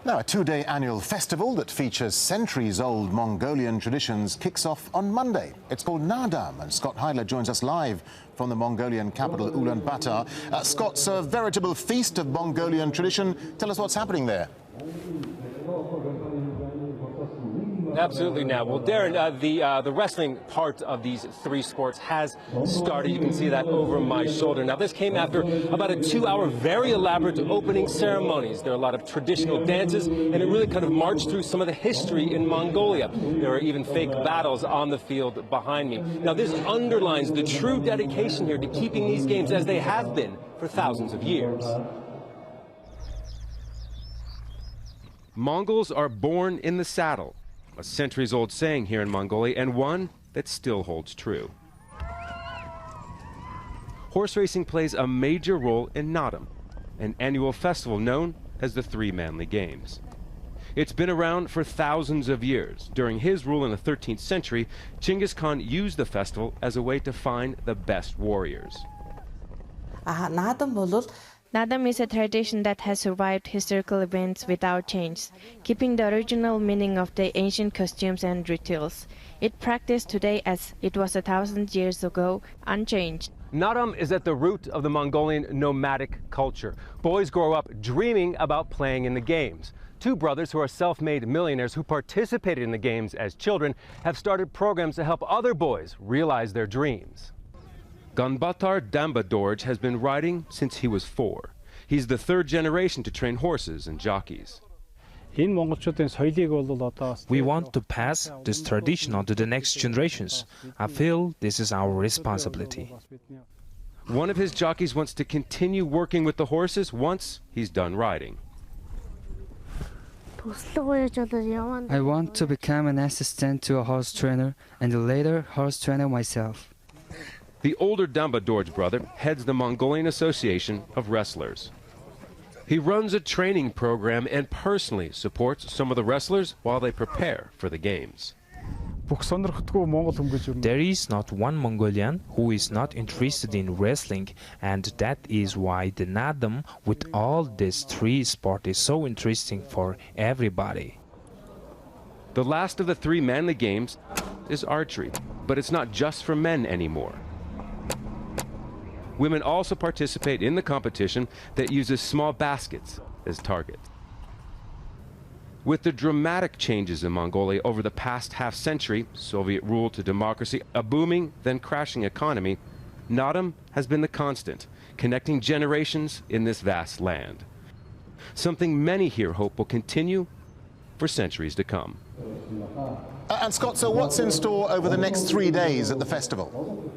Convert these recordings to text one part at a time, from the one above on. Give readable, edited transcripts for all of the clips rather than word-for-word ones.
Now, a two-day annual festival that features centuries-old Mongolian traditions kicks off on Monday. It's called Naadam, and Scott Heidler joins us live from the Mongolian capital, Ulaanbaatar. Scott's a veritable feast of Mongolian tradition. Tell us what's happening there. Absolutely. Now, well, Darren, the wrestling part of these three sports has started. You can see that over my shoulder. Now, this came after about a 2-hour, very elaborate opening ceremonies. There are a lot of traditional dances, and it really kind of marched through some of the history in Mongolia. There are even fake battles on the field behind me. Now, this underlines the true dedication here to keeping these games as they have been for thousands of years. Mongols are born in the saddle. A centuries-old saying here in Mongolia, and one that still holds true. Horse racing plays a major role in Naadam, an annual festival known as the Three Manly Games. It's been around for thousands of years. During his rule in the 13th century, Genghis Khan used the festival as a way to find the best warriors. Naadam is a tradition that has survived historical events without change, keeping the original meaning of the ancient costumes and rituals. It practiced today as it was 1,000 years ago, unchanged. Naadam is at the root of the Mongolian nomadic culture. Boys grow up dreaming about playing in the games. Two brothers who are self-made millionaires who participated in the games as children have started programs to help other boys realize their dreams. Ulaanbaatar Damba Dorj has been riding since he was 4. He's the third generation to train horses and jockeys. We want to pass this tradition on to the next generations. I feel this is our responsibility. One of his jockeys wants to continue working with the horses once he's done riding. I want to become an assistant to a horse trainer and later horse trainer myself. The older Damba Dorj brother heads the Mongolian Association of Wrestlers. He runs a training program and personally supports some of the wrestlers while they prepare for the games. There is not one Mongolian who is not interested in wrestling, and that is why the Naadam with all these three sports is so interesting for everybody. The last of the Three Manly Games is archery, but it's not just for men anymore. Women also participate in the competition that uses small baskets as targets. With the dramatic changes in Mongolia over the past half-century, Soviet rule to democracy, a booming, then crashing economy, Naadam has been the constant, connecting generations in this vast land. Something many here hope will continue for centuries to come. And Scott, so what's in store over the next 3 days at the festival?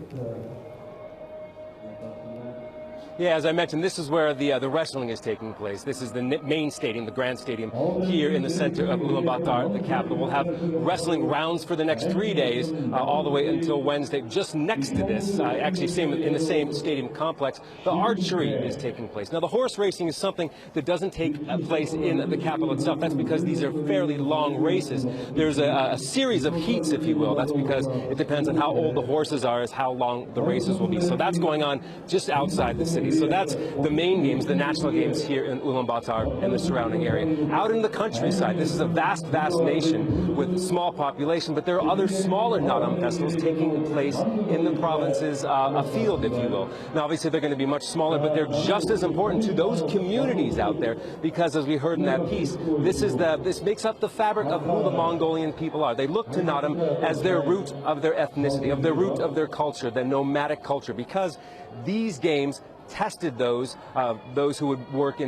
Yeah, as I mentioned, this is where the wrestling is taking place. This is the main stadium, the grand stadium, here in the center of Ulaanbaatar, the capital. We'll have wrestling rounds for the next 3 days, all the way until Wednesday. Just next to this, actually in the same stadium complex, the archery is taking place. Now, the horse racing is something that doesn't take place in the capital itself. That's because these are fairly long races. There's a series of heats, if you will. That's because it depends on how old the horses are as how long the races will be. So that's going on just outside the city. So that's the main games, the national games here in Ulaanbaatar and the surrounding area. Out in the countryside, this is a vast, vast nation with a small population, but there are other smaller Naadam festivals taking place in the provinces afield, if you will. Now, obviously, they're going to be much smaller, but they're just as important to those communities out there because, as we heard in that piece, this makes up the fabric of who the Mongolian people are. They look to Naadam as their root of their ethnicity, of their root of their culture, their nomadic culture, because these games tested those who would work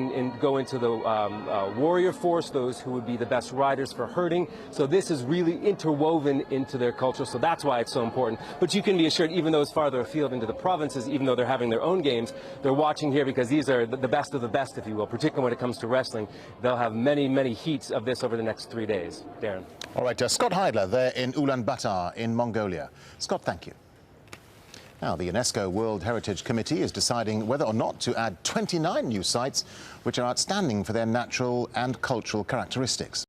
go into the warrior force, those who would be the best riders for herding. So this is really interwoven into their culture, so that's why it's so important. But you can be assured, even those farther afield into the provinces, even though they're having their own games, they're watching here because these are the best of the best, if you will, particularly when it comes to wrestling. They'll have many, many heats of this over the next 3 days. Darren. All right, Scott Heidler there in Ulaanbaatar in Mongolia. Scott, thank you. Now, the UNESCO World Heritage Committee is deciding whether or not to add 29 new sites which are outstanding for their natural and cultural characteristics.